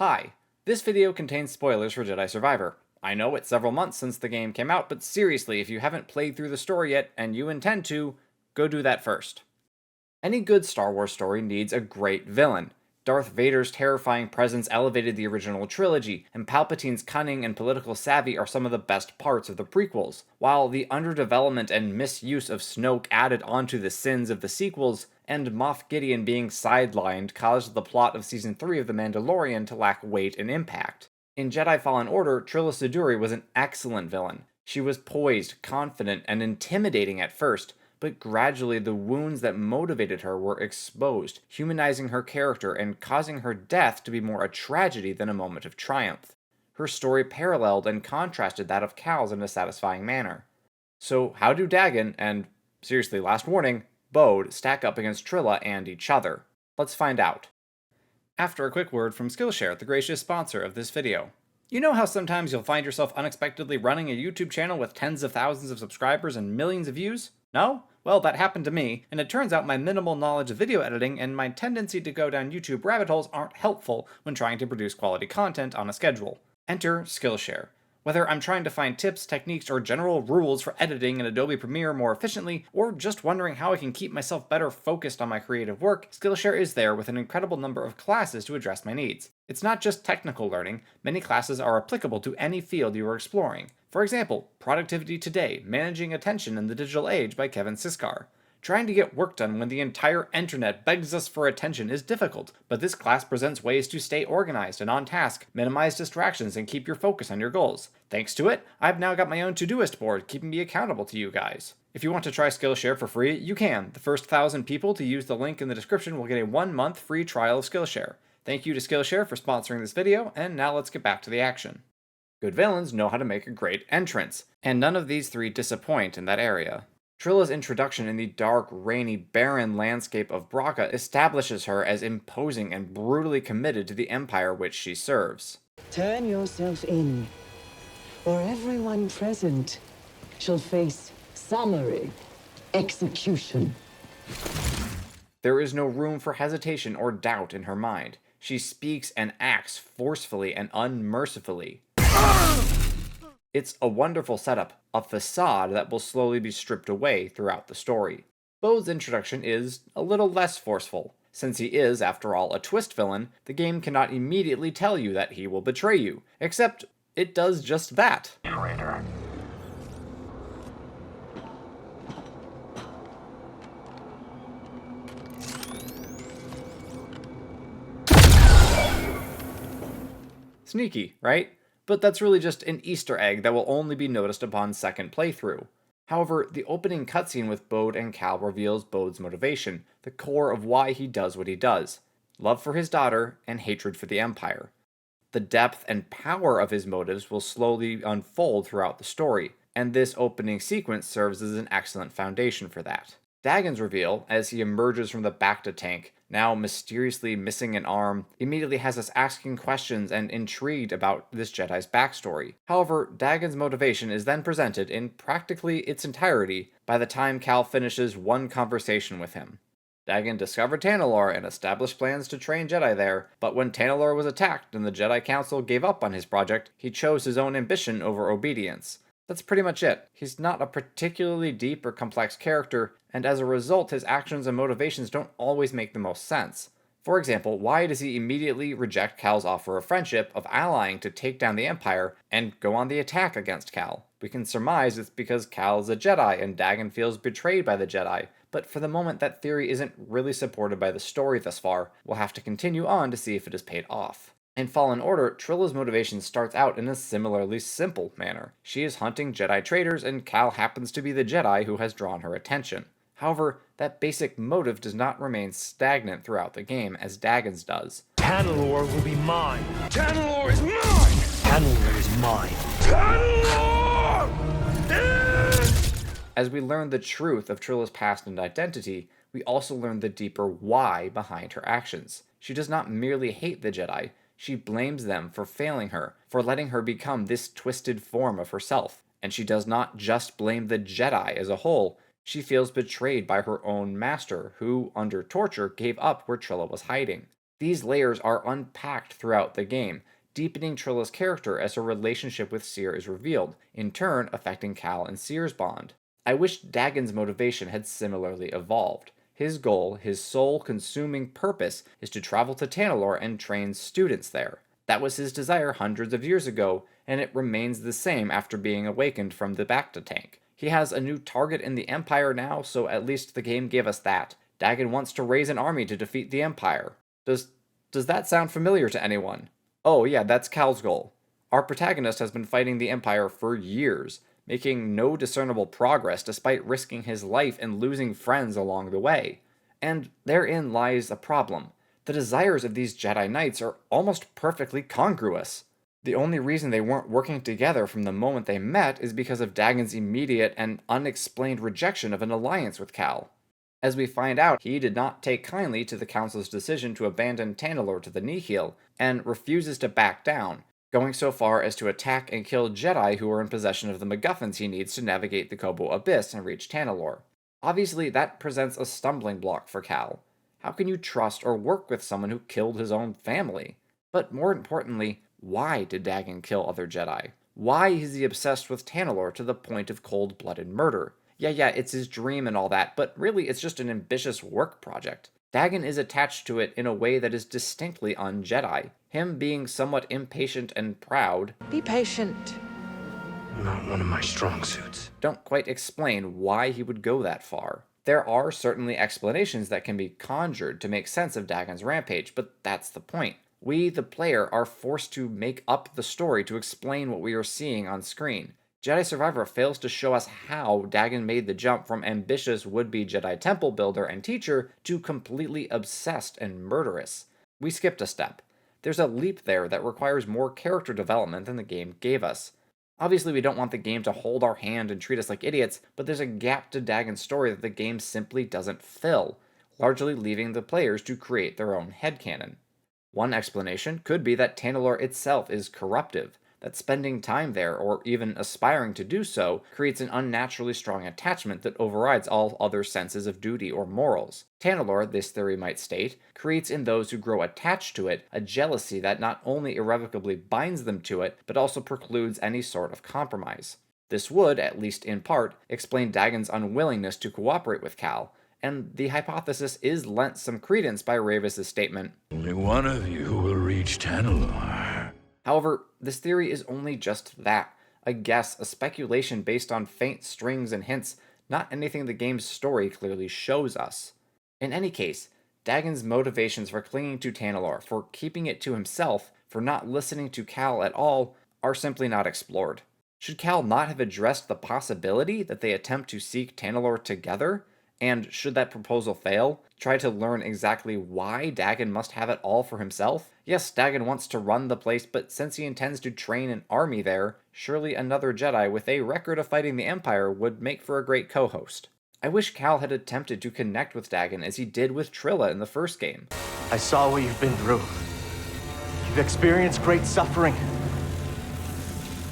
Hi, this video contains spoilers for Jedi Survivor. I know it's several months since the game came out, but seriously, if you haven't played through the story yet and you intend to, go do that first. Any good Star Wars story needs a great villain. Darth Vader's terrifying presence elevated the original trilogy, and Palpatine's cunning and political savvy are some of the best parts of the prequels, while the underdevelopment and misuse of Snoke added onto the sins of the sequels, and Moff Gideon being sidelined caused the plot of Season 3 of The Mandalorian to lack weight and impact. In Jedi Fallen Order, Trilla Siduri was an excellent villain. She was poised, confident, and intimidating at first, but gradually the wounds that motivated her were exposed, humanizing her character and causing her death to be more a tragedy than a moment of triumph. Her story paralleled and contrasted that of Cal's in a satisfying manner. So how do Dagan and, seriously, last warning, Bode stack up against Trilla and each other? Let's find out. After a quick word from Skillshare, the gracious sponsor of this video. You know how sometimes you'll find yourself unexpectedly running a YouTube channel with tens of thousands of subscribers and millions of views? No? Well, that happened to me, and it turns out my minimal knowledge of video editing and my tendency to go down YouTube rabbit holes aren't helpful when trying to produce quality content on a schedule. Enter Skillshare. Whether I'm trying to find tips, techniques, or general rules for editing in Adobe Premiere more efficiently, or just wondering how I can keep myself better focused on my creative work, Skillshare is there with an incredible number of classes to address my needs. It's not just technical learning, many classes are applicable to any field you are exploring. For example, Productivity Today, Managing Attention in the Digital Age by Kevin Siskar. Trying to get work done when the entire internet begs us for attention is difficult, but this class presents ways to stay organized and on task, minimize distractions, and keep your focus on your goals. Thanks to it, I've now got my own Todoist board keeping me accountable to you guys. If you want to try Skillshare for free, you can. The first 1,000 people to use the link in the description will get a 1-month free trial of Skillshare. Thank you to Skillshare for sponsoring this video, and now let's get back to the action. Good villains know how to make a great entrance, and none of these three disappoint in that area. Trilla's introduction in the dark, rainy, barren landscape of Braca establishes her as imposing and brutally committed to the empire which she serves. Turn yourself in, or everyone present shall face summary execution. There is no room for hesitation or doubt in her mind. She speaks and acts forcefully and unmercifully. It's a wonderful setup, a facade that will slowly be stripped away throughout the story. Bode's introduction is a little less forceful. Since he is, after all, a twist villain, the game cannot immediately tell you that he will betray you, except it does just that. Traitor. Sneaky, right? But that's really just an Easter egg that will only be noticed upon second playthrough. However, the opening cutscene with Bode and Cal reveals Bode's motivation, the core of why he does what he does. Love for his daughter and hatred for the Empire. The depth and power of his motives will slowly unfold throughout the story, and this opening sequence serves as an excellent foundation for that. Dagan's reveal, as he emerges from the Bacta tank, now mysteriously missing an arm, immediately has us asking questions and intrigued about this Jedi's backstory. However, Dagan's motivation is then presented in practically its entirety by the time Cal finishes one conversation with him. Dagan discovered Tanalorr and established plans to train Jedi there, but when Tanalorr was attacked and the Jedi Council gave up on his project, he chose his own ambition over obedience. That's pretty much it. He's not a particularly deep or complex character, and as a result, his actions and motivations don't always make the most sense. For example, why does he immediately reject Cal's offer of friendship, of allying to take down the Empire, and go on the attack against Cal? We can surmise it's because Cal is a Jedi and Dagan feels betrayed by the Jedi, but for the moment that theory isn't really supported by the story thus far. We'll have to continue on to see if it is paid off. In Fallen Order, Trilla's motivation starts out in a similarly simple manner. She is hunting Jedi traitors, and Cal happens to be the Jedi who has drawn her attention. However, that basic motive does not remain stagnant throughout the game, as Dagan's does. Tanalorr will be mine. Tanalorr is mine! Tanalorr is mine. Tanalorr! As we learn the truth of Trilla's past and identity, we also learn the deeper why behind her actions. She does not merely hate the Jedi, she blames them for failing her, for letting her become this twisted form of herself. And she does not just blame the Jedi as a whole, she feels betrayed by her own master, who, under torture, gave up where Trilla was hiding. These layers are unpacked throughout the game, deepening Trilla's character as her relationship with Cere is revealed, in turn affecting Cal and Cere's bond. I wish Dagan's motivation had similarly evolved. His goal, his soul-consuming purpose, is to travel to Tanalorr and train students there. That was his desire hundreds of years ago, and it remains the same after being awakened from the Bacta tank. He has a new target in the Empire now, so at least the game gave us that. Dagan wants to raise an army to defeat the Empire. Does that sound familiar to anyone? Oh yeah, that's Cal's goal. Our protagonist has been fighting the Empire for years, making no discernible progress despite risking his life and losing friends along the way. And therein lies a problem. The desires of these Jedi Knights are almost perfectly congruous. The only reason they weren't working together from the moment they met is because of Dagan's immediate and unexplained rejection of an alliance with Cal. As we find out, he did not take kindly to the Council's decision to abandon Tanalorr to the Nihil, and refuses to back down, going so far as to attack and kill Jedi who are in possession of the MacGuffins he needs to navigate the Koboh Abyss and reach Tanalorr. Obviously, that presents a stumbling block for Cal. How can you trust or work with someone who killed his own family? But more importantly, why did Dagan kill other Jedi? Why is he obsessed with Tanalorr to the point of cold-blooded murder? Yeah, it's his dream and all that, but really it's just an ambitious work project. Dagan is attached to it in a way that is distinctly un-Jedi. Him being somewhat impatient and proud, Be patient. Not one of my strong suits. don't quite explain why he would go that far. There are certainly explanations that can be conjured to make sense of Dagan's rampage, but that's the point. We, the player, are forced to make up the story to explain what we are seeing on screen. Jedi Survivor fails to show us how Dagan made the jump from ambitious would-be Jedi temple builder and teacher to completely obsessed and murderous. We skipped a step. There's a leap there that requires more character development than the game gave us. Obviously, we don't want the game to hold our hand and treat us like idiots, but there's a gap to Dagan's story that the game simply doesn't fill, largely leaving the players to create their own headcanon. One explanation could be that Tanalorr itself is corruptive, that spending time there, or even aspiring to do so, creates an unnaturally strong attachment that overrides all other senses of duty or morals. Tanalorr, this theory might state, creates in those who grow attached to it a jealousy that not only irrevocably binds them to it, but also precludes any sort of compromise. This would, at least in part, explain Dagan's unwillingness to cooperate with Cal, and the hypothesis is lent some credence by Ravis' statement, Only one of you will reach Tanalorr. However, this theory is only just that, a guess, a speculation based on faint strings and hints, not anything the game's story clearly shows us. In any case, Dagan's motivations for clinging to Tanalorr, for keeping it to himself, for not listening to Cal at all, are simply not explored. Should Cal not have addressed the possibility that they attempt to seek Tanalorr together? And should that proposal fail, try to learn exactly why Dagan must have it all for himself? Yes, Dagan wants to run the place, but since he intends to train an army there, surely another Jedi with a record of fighting the Empire would make for a great co-host. I wish Cal had attempted to connect with Dagan as he did with Trilla in the first game. I saw what you've been through. You've experienced great suffering.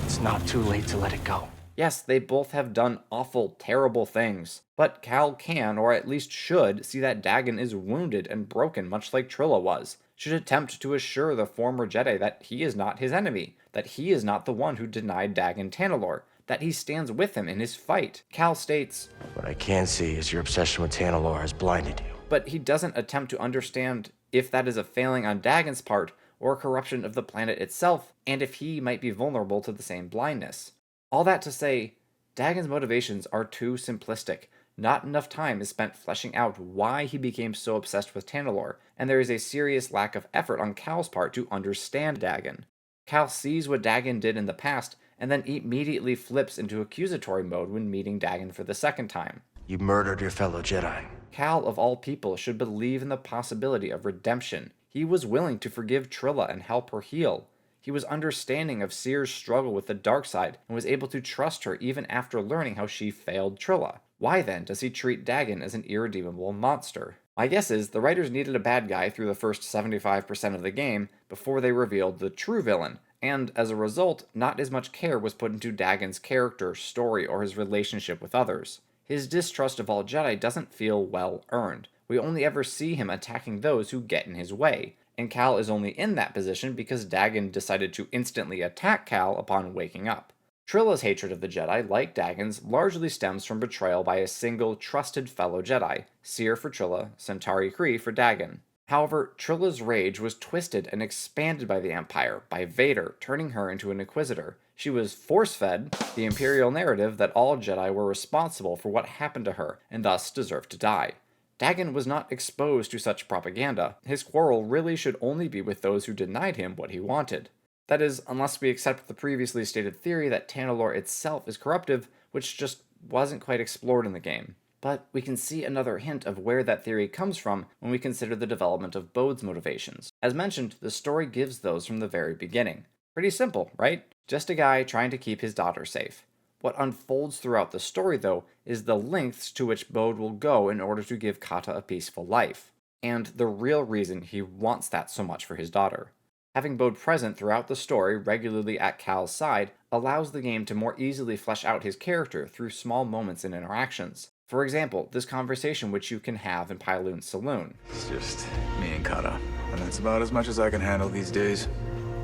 It's not too late to let it go. Yes, they both have done awful, terrible things, but Cal can, or at least should, see that Dagan is wounded and broken much like Trilla was, should attempt to assure the former Jedi that he is not his enemy, that he is not the one who denied Dagan Tanalorr, that he stands with him in his fight. Cal states, What I can see is your obsession with Tanalorr has blinded you. but he doesn't attempt to understand if that is a failing on Dagan's part, or a corruption of the planet itself, and if he might be vulnerable to the same blindness. All that to say, Dagan's motivations are too simplistic. Not enough time is spent fleshing out why he became so obsessed with Tanalorr, and there is a serious lack of effort on Cal's part to understand Dagan. Cal sees what Dagan did in the past, and then immediately flips into accusatory mode when meeting Dagan for the second time. You murdered your fellow Jedi. Cal, of all people, should believe in the possibility of redemption. He was willing to forgive Trilla and help her heal. He was understanding of Cere's struggle with the dark side and was able to trust her even after learning how she failed Trilla. Why then does he treat Dagan as an irredeemable monster? My guess is the writers needed a bad guy through the first 75% of the game before they revealed the true villain, and as a result, not as much care was put into Dagan's character, story, or his relationship with others. His distrust of all Jedi doesn't feel well earned. We only ever see him attacking those who get in his way, and Cal is only in that position because Dagan decided to instantly attack Cal upon waking up. Trilla's hatred of the Jedi, like Dagan's, largely stems from betrayal by a single, trusted fellow Jedi, Seer for Trilla, Centauri Khri for Dagan. However, Trilla's rage was twisted and expanded by the Empire, by Vader, turning her into an Inquisitor. She was force-fed the Imperial narrative that all Jedi were responsible for what happened to her, and thus deserved to die. Dagan was not exposed to such propaganda. His quarrel really should only be with those who denied him what he wanted. That is, unless we accept the previously stated theory that Tanalorr itself is corruptive, which just wasn't quite explored in the game. But we can see another hint of where that theory comes from when we consider the development of Bode's motivations. As mentioned, the story gives those from the very beginning. Pretty simple, right? Just a guy trying to keep his daughter safe. What unfolds throughout the story, though, is the lengths to which Bode will go in order to give Kata a peaceful life, and the real reason he wants that so much for his daughter. Having Bode present throughout the story, regularly at Cal's side, allows the game to more easily flesh out his character through small moments and interactions. For example, this conversation which you can have in Pyloon's saloon. It's just me and Kata, and that's about as much as I can handle these days.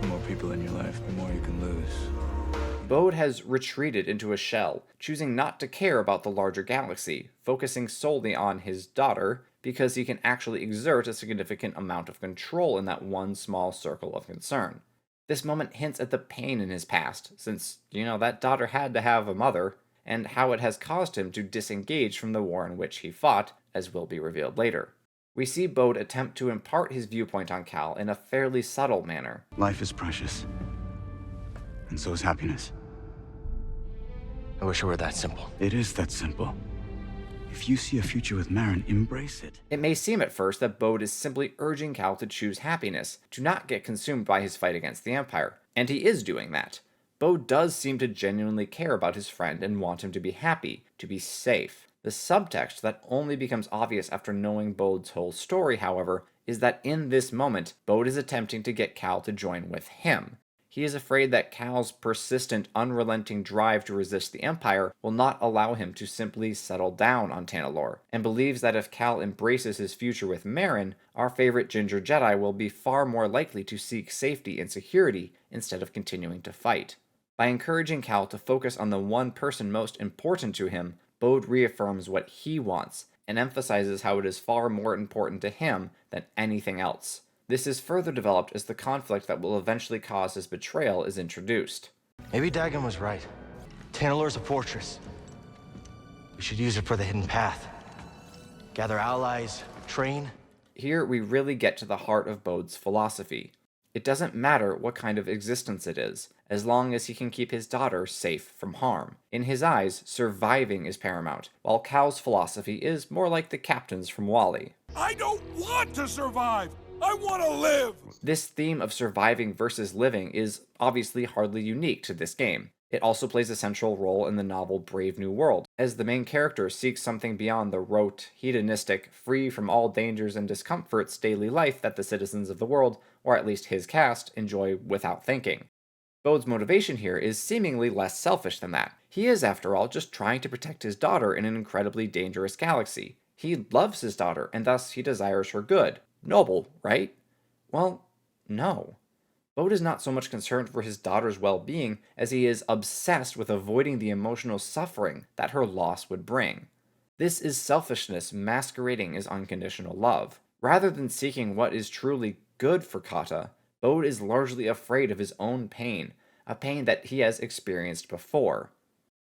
The more people in your life, the more you can lose. Bode has retreated into a shell, choosing not to care about the larger galaxy, focusing solely on his daughter, because he can actually exert a significant amount of control in that one small circle of concern. This moment hints at the pain in his past, since, that daughter had to have a mother, and how it has caused him to disengage from the war in which he fought, as will be revealed later. We see Bode attempt to impart his viewpoint on Cal in a fairly subtle manner. Life is precious, and so is happiness. I wish it were that simple. It is that simple. If you see a future with Marin, embrace it. It may seem at first that Bode is simply urging Cal to choose happiness, to not get consumed by his fight against the Empire, and he is doing that. Bode does seem to genuinely care about his friend and want him to be happy, to be safe. The subtext that only becomes obvious after knowing Bode's whole story, however, is that in this moment, Bode is attempting to get Cal to join with him. He is afraid that Cal's persistent, unrelenting drive to resist the Empire will not allow him to simply settle down on Tanalorr, and believes that if Cal embraces his future with Marin, our favorite Ginger Jedi will be far more likely to seek safety and security instead of continuing to fight. By encouraging Cal to focus on the one person most important to him, Bode reaffirms what he wants, and emphasizes how it is far more important to him than anything else. This is further developed as the conflict that will eventually cause his betrayal is introduced. Maybe Dagan was right. Tanalorr's a fortress. We should use it for the hidden path. Gather allies, train. Here we really get to the heart of Bode's philosophy. It doesn't matter what kind of existence it is, as long as he can keep his daughter safe from harm. In his eyes, surviving is paramount, while Cal's philosophy is more like the captain's from Wally. I don't want to survive! I want to live! This theme of surviving versus living is obviously hardly unique to this game. It also plays a central role in the novel Brave New World, as the main character seeks something beyond the rote, hedonistic, free from all dangers and discomforts daily life that the citizens of the world, or at least his caste, enjoy without thinking. Bode's motivation here is seemingly less selfish than that. He is, after all, just trying to protect his daughter in an incredibly dangerous galaxy. He loves his daughter, and thus he desires her good. Noble, right? Well, no. Bode is not so much concerned for his daughter's well-being as he is obsessed with avoiding the emotional suffering that her loss would bring. This is selfishness masquerading as unconditional love. Rather than seeking what is truly good for Kata, Bode is largely afraid of his own pain, a pain that he has experienced before.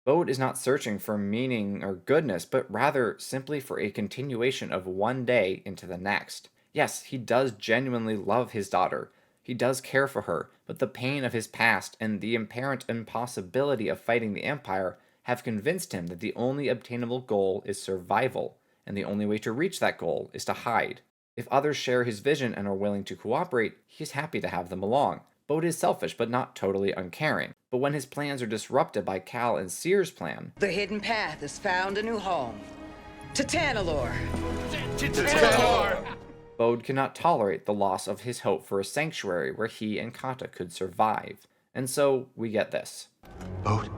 Bode is not searching for meaning or goodness, but rather simply for a continuation of one day into the next. Yes, he does genuinely love his daughter. He does care for her, but the pain of his past and the apparent impossibility of fighting the Empire have convinced him that the only obtainable goal is survival, and the only way to reach that goal is to hide. If others share his vision and are willing to cooperate, he's happy to have them along. Bode is selfish, but not totally uncaring. But when his plans are disrupted by Cal and Seer's plan, The hidden path has found a new home. To Tanalorr. Bode cannot tolerate the loss of his hope for a sanctuary where he and Kata could survive. And so we get this. Bode.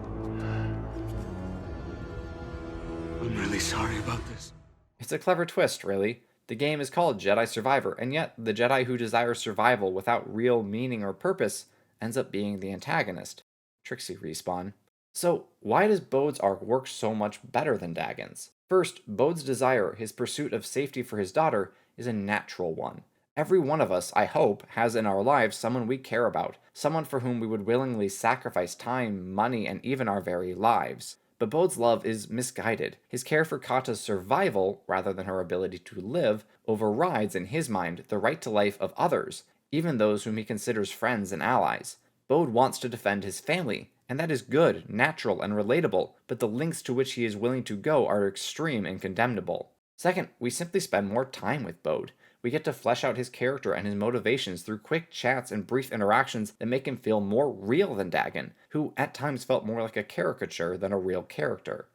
I'm really sorry about this. It's a clever twist, really. The game is called Jedi Survivor, and yet the Jedi who desire survival without real meaning or purpose ends up being the antagonist. Trixie respawn. So, why does Bode's arc work so much better than Dagan's? First, Bode's desire, his pursuit of safety for his daughter, is a natural one. Every one of us, I hope, has in our lives someone we care about, someone for whom we would willingly sacrifice time, money, and even our very lives. But Bode's love is misguided. His care for Kata's survival, rather than her ability to live, overrides, in his mind, the right to life of others, even those whom he considers friends and allies. Bode wants to defend his family, and that is good, natural, and relatable, but the lengths to which he is willing to go are extreme and condemnable. Second, we simply spend more time with Bode. We get to flesh out his character and his motivations through quick chats and brief interactions that make him feel more real than Dagan, who at times felt more like a caricature than a real character.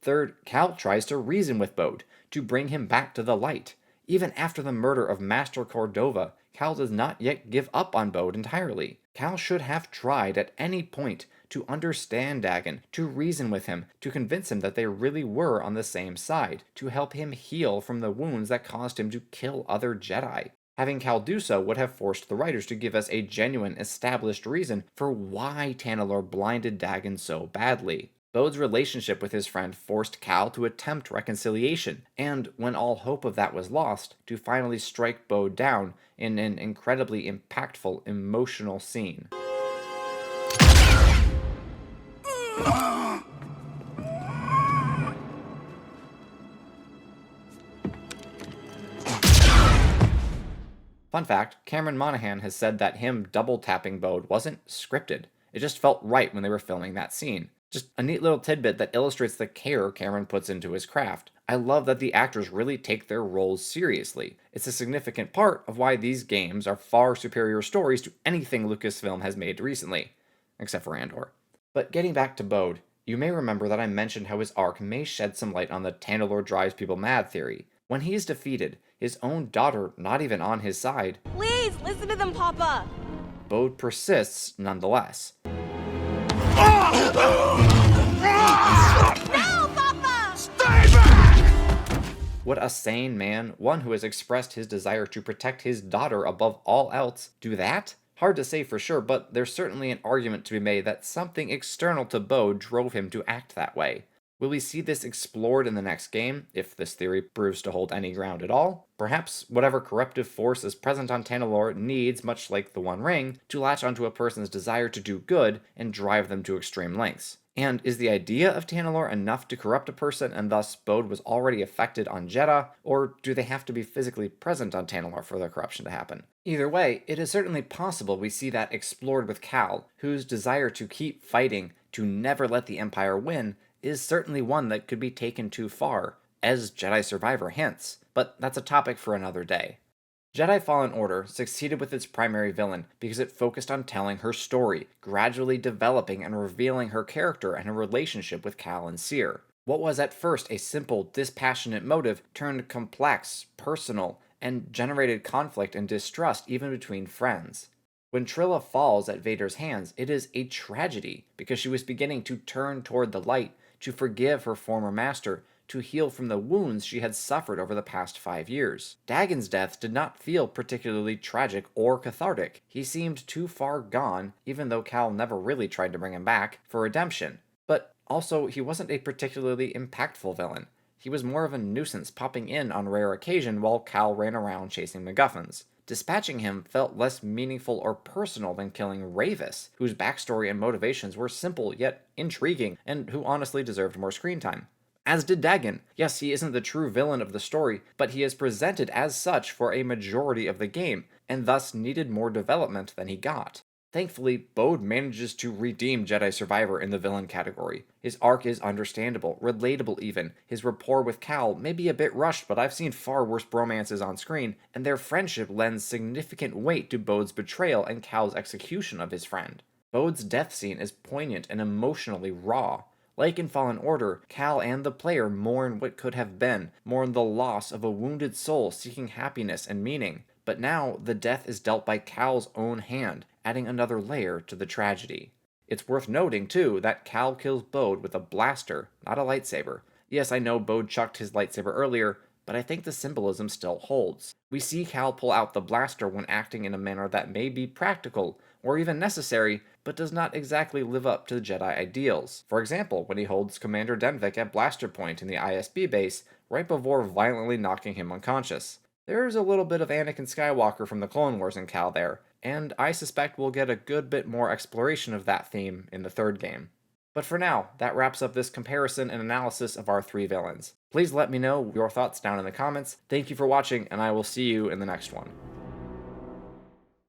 Third, Cal tries to reason with Bode, to bring him back to the light. Even after the murder of Master Cordova, Cal does not yet give up on Bode entirely. Cal should have tried at any point to understand Dagan, to reason with him, to convince him that they really were on the same side, to help him heal from the wounds that caused him to kill other Jedi. Having Cal do so would have forced the writers to give us a genuine, established reason for why Tanalorr blinded Dagan so badly. Bode's relationship with his friend forced Cal to attempt reconciliation, and when all hope of that was lost, to finally strike Bode down in an incredibly impactful, emotional scene. Fun fact, Cameron Monaghan has said that him double-tapping Bode wasn't scripted. It just felt right when they were filming that scene. Just a neat little tidbit that illustrates the care Cameron puts into his craft. I love that the actors really take their roles seriously. It's a significant part of why these games are far superior stories to anything Lucasfilm has made recently. Except for Andor. But getting back to Bode, you may remember that I mentioned how his arc may shed some light on the Tanalorr drives people mad theory. When he is defeated, his own daughter not even on his side, Please, listen to them, Papa! Bode persists nonetheless. No, Papa! Stay back! Would a sane man, one who has expressed his desire to protect his daughter above all else, do that? Hard to say for sure, but there's certainly an argument to be made that something external to Bode drove him to act that way. Will we see this explored in the next game, if this theory proves to hold any ground at all? Perhaps whatever corruptive force is present on Tanalorr needs, much like the One Ring, to latch onto a person's desire to do good and drive them to extreme lengths. And is the idea of Tanalorr enough to corrupt a person and thus Bode was already affected on Jedha, or do they have to be physically present on Tanalorr for the corruption to happen? Either way, it is certainly possible we see that explored with Cal, whose desire to keep fighting, to never let the Empire win, is certainly one that could be taken too far, as Jedi Survivor hints, but that's a topic for another day. Jedi Fallen Order succeeded with its primary villain because it focused on telling her story, gradually developing and revealing her character and her relationship with Cal and Cere. What was at first a simple, dispassionate motive turned complex, personal, and generated conflict and distrust even between friends. When Trilla falls at Vader's hands, it is a tragedy because she was beginning to turn toward the light, to forgive her former master, to heal from the wounds she had suffered over the past 5 years. Dagan's death did not feel particularly tragic or cathartic. He seemed too far gone, even though Cal never really tried to bring him back, for redemption. But also, he wasn't a particularly impactful villain. He was more of a nuisance popping in on rare occasion while Cal ran around chasing MacGuffins. Dispatching him felt less meaningful or personal than killing Ravis, whose backstory and motivations were simple yet intriguing, and who honestly deserved more screen time. As did Dagan. Yes, he isn't the true villain of the story, but he is presented as such for a majority of the game, and thus needed more development than he got. Thankfully, Bode manages to redeem Jedi Survivor in the villain category. His arc is understandable, relatable even. His rapport with Cal may be a bit rushed, but I've seen far worse bromances on screen, and their friendship lends significant weight to Bode's betrayal and Cal's execution of his friend. Bode's death scene is poignant and emotionally raw. Like in Fallen Order, Cal and the player mourn what could have been, mourn the loss of a wounded soul seeking happiness and meaning. But now, the death is dealt by Cal's own hand, adding another layer to the tragedy. It's worth noting, too, that Cal kills Bode with a blaster, not a lightsaber. Yes, I know Bode chucked his lightsaber earlier, but I think the symbolism still holds. We see Cal pull out the blaster when acting in a manner that may be practical, or even necessary, but does not exactly live up to the Jedi ideals. For example, when he holds Commander Denvik at blaster point in the ISB base, right before violently knocking him unconscious. There's a little bit of Anakin Skywalker from the Clone Wars in Cal there, and I suspect we'll get a good bit more exploration of that theme in the third game. But for now, that wraps up this comparison and analysis of our 3 villains. Please let me know your thoughts down in the comments. Thank you for watching, and I will see you in the next one.